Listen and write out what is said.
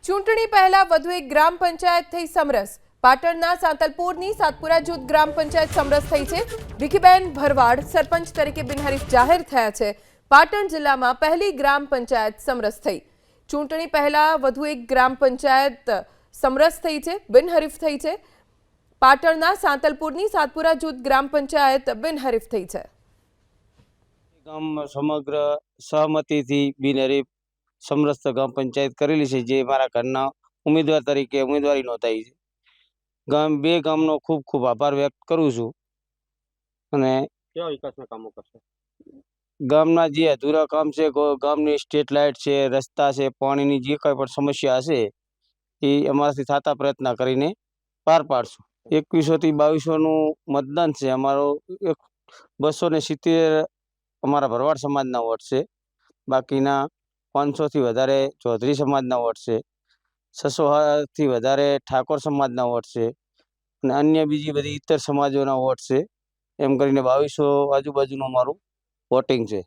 ચૂંટણી પહેલા વધુ એક ગ્રામ પંચાયત થઈ સમરસ। પાટણના સાંતલપુરની સાતપુરા જૂથ ગ્રામ પંચાયત સમરસ થઈ છે। વિકીબેન ભરવાડ સરપંચ તરીકે બિનહરીફ જાહેર થયા છે। પાટણ જિલ્લામાં પહેલી ગ્રામ પંચાયત સમરસ થઈ। ચૂંટણી પહેલા વધુ એક ગ્રામ પંચાયત સમરસ થઈ છે, બિનહરીફ થઈ છે। પાટણના સાંતલપુરની સાતપુરા જૂથ ગ્રામ પંચાયત બિનહરીફ થઈ છે। ગામ સમગ્ર સહમતીથી બિનહરીફ સમરસ ગામ પંચાયત કરેલી છે, જે મારા ઘરના ઉમેદવાર તરીકે ઉમેદવારી નોંધાઈ છે। બે ગામનો ખૂબ ખૂબ આભાર વ્યક્ત કરું છું। અને કેવા વિકાસના કામો કરશે? ગામના જે અધૂરા કામ છે, ગામની સ્ટ્રીટ લાઇટ છે, રસ્તા છે, પાણીની જે કંઈ પણ સમસ્યા હશે એ અમારાથી થતા પ્રયત્ન કરીને પાર પાડશું। 2100 થી 2200નું મતદાન છે। અમારો 270 અમારા ભરવાડ સમાજના વોટ છે। બાકીના 500 થી વધારે ચૌધરી સમાજના વોટ છે। 600 થી વધારે ઠાકોર સમાજના વોટ છે અને અન્ય બીજી બધી ઇતર સમાજોના વોટ છે। એમ કરીને 2200 આજુબાજુનું અમારું વોટિંગ છે।